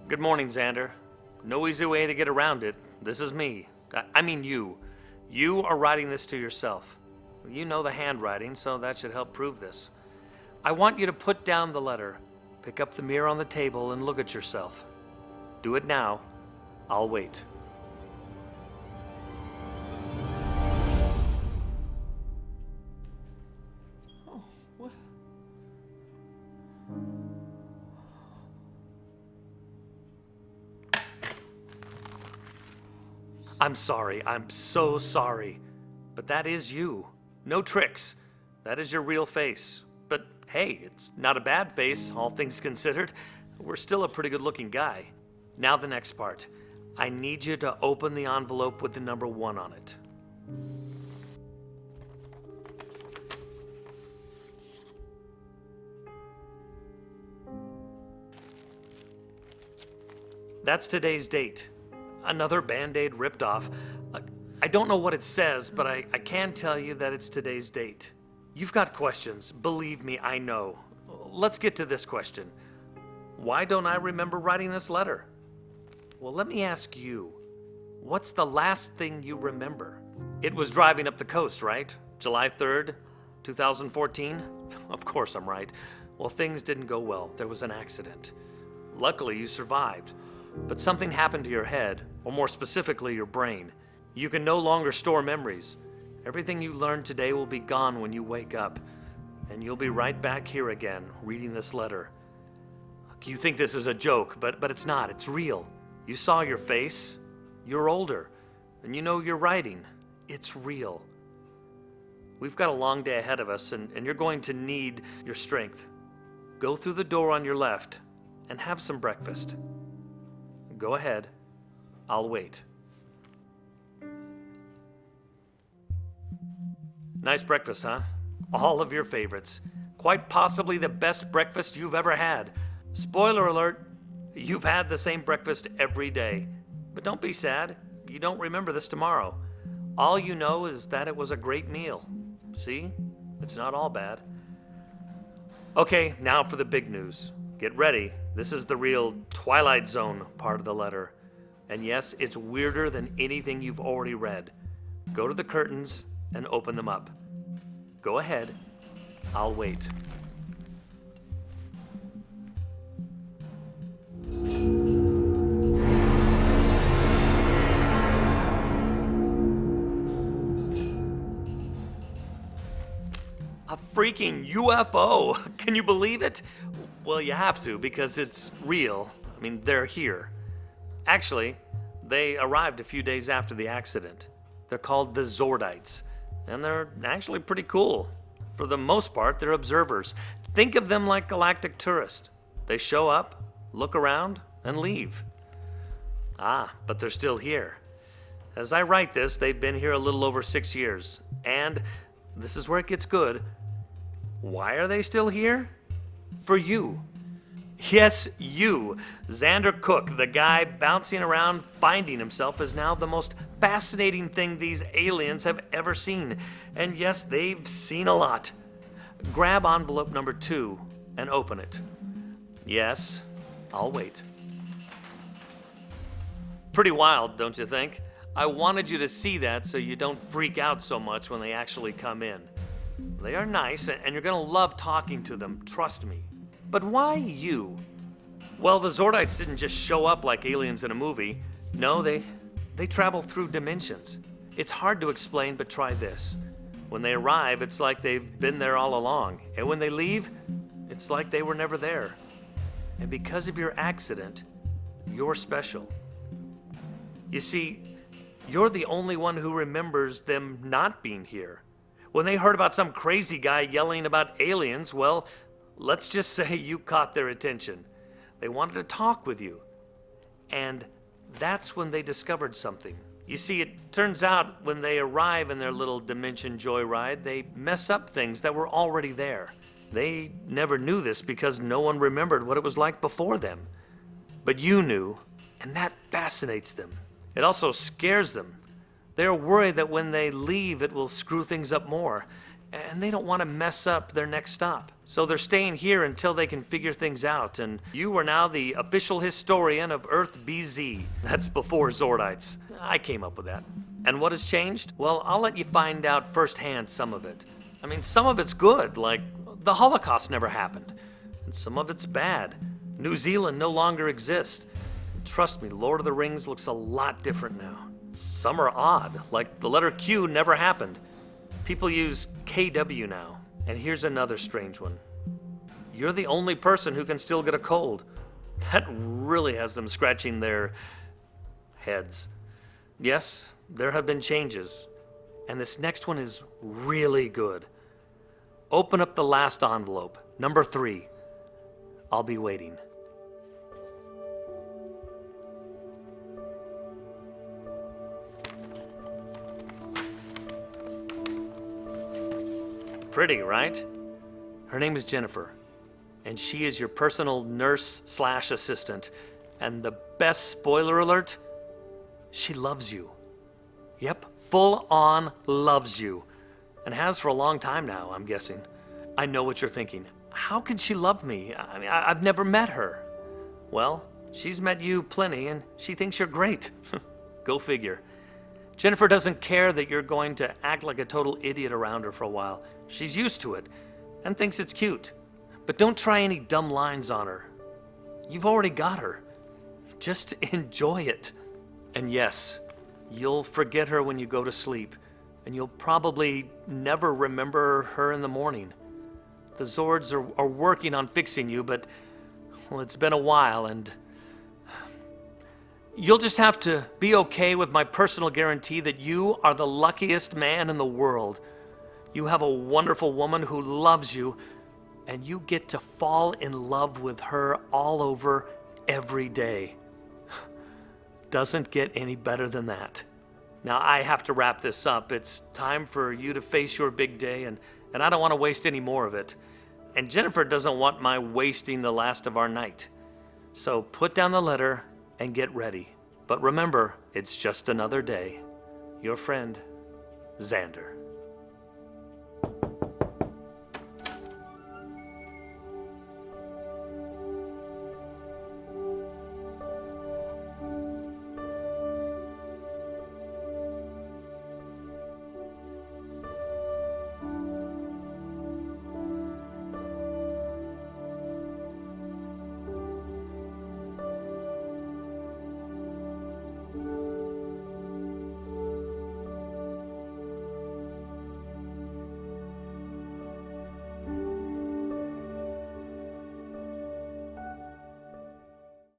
Good morning, Xander. No easy way to get around it. This is me. I mean you. You are writing this to yourself. You know the handwriting, so that should help prove this. I want you to put down the letter, pick up the mirror on the table, and look at yourself. Do it now. I'll wait. Oh, what? I'm sorry. I'm so sorry. But that is you. No tricks. That is your real face. But hey, it's not a bad face, all things considered. We're still a pretty good looking guy. Now the next part. I need you to open the envelope with the number 1 on it. That's today's date. Another Band-Aid ripped off. I don't know what it says, but I can tell you that it's today's date. You've got questions. Believe me, I know. Let's get to this question. Why don't I remember writing this letter? Well, let me ask you. What's the last thing you remember? It was driving up the coast, right? July 3rd, 2014? Of course I'm right. Well, things didn't go well. There was an accident. Luckily, you survived. But something happened to your head, or more specifically, your brain. You can no longer store memories. Everything you learned today will be gone when you wake up. And you'll be right back here again, reading this letter. Look, you think this is a joke, but it's not. It's real. You saw your face. You're older. And you know you're writing. It's real. We've got a long day ahead of us, and you're going to need your strength. Go through the door on your left and have some breakfast. Go ahead. I'll wait. Nice breakfast, huh? All of your favorites. Quite possibly the best breakfast you've ever had. Spoiler alert, you've had the same breakfast every day. But don't be sad. You don't remember this tomorrow. All you know is that it was a great meal. See? It's not all bad. Okay, now for the big news. Get ready. This is the real Twilight Zone part of the letter. And yes, it's weirder than anything you've already read. Go to the curtains and open them up. Go ahead. I'll wait. A freaking UFO! Can you believe it? Well, you have to, because it's real. I mean, they're here. Actually, they arrived a few days after the accident. They're called the Zordites, and they're actually pretty cool. For the most part, they're observers. Think of them like galactic tourists. They show up, look around, and leave. But they're still here. As I write this, they've been here a little over 6 years. And this is where it gets good. Why are they still here? For you. Yes, you. Xander Cook, the guy bouncing around finding himself, is now the most fascinating thing these aliens have ever seen. And yes, they've seen a lot. Grab envelope number 2 and open it. Yes, I'll wait. Pretty wild, don't you think? I wanted you to see that so you don't freak out so much when they actually come in. They are nice, and you're gonna love talking to them, trust me. But why you? Well, the Zordites didn't just show up like aliens in a movie. No, they travel through dimensions. It's hard to explain, but try this. When they arrive, it's like they've been there all along. And when they leave, it's like they were never there. And because of your accident, you're special. You see, you're the only one who remembers them not being here. When they heard about some crazy guy yelling about aliens, well, let's just say you caught their attention. They wanted to talk with you. And that's when they discovered something. You see, it turns out when they arrive in their little dimension joyride, they mess up things that were already there. They never knew this because no one remembered what it was like before them. But you knew, and that fascinates them. It also scares them. They're worried that when they leave, it will screw things up more. and they don't want to mess up their next stop. So they're staying here until they can figure things out, and you are now the official historian of Earth BZ. That's before Zordites. I came up with that. And what has changed? Well, I'll let you find out firsthand some of it. I mean, some of it's good, like the Holocaust never happened. And some of it's bad. New Zealand no longer exists. Trust me, Lord of the Rings looks a lot different now. Some are odd, like the letter Q never happened. People use KW now. And here's another strange one. You're the only person who can still get a cold. That really has them scratching their heads. Yes, there have been changes. And this next one is really good. Open up the last envelope, number 3. I'll be waiting. Pretty, right? Her name is Jennifer, and she is your personal nurse/assistant. And the best spoiler alert, she loves you. Yep, full on loves you. And has for a long time now, I'm guessing. I know what you're thinking. How could she love me? I mean, I've never met her. Well, she's met you plenty, and she thinks you're great. Go figure. Jennifer doesn't care that you're going to act like a total idiot around her for a while. She's used to it and thinks it's cute. But don't try any dumb lines on her. You've already got her. Just enjoy it. And yes, you'll forget her when you go to sleep, and you'll probably never remember her in the morning. The Zords are working on fixing you, but, well, it's been a while, and you'll just have to be okay with my personal guarantee that you are the luckiest man in the world. You have a wonderful woman who loves you, and you get to fall in love with her all over every day. Doesn't get any better than that. Now, I have to wrap this up. It's time for you to face your big day, and I don't want to waste any more of it. And Jennifer doesn't want my wasting the last of our night. So put down the letter and get ready. But remember, it's just another day. Your friend, Xander.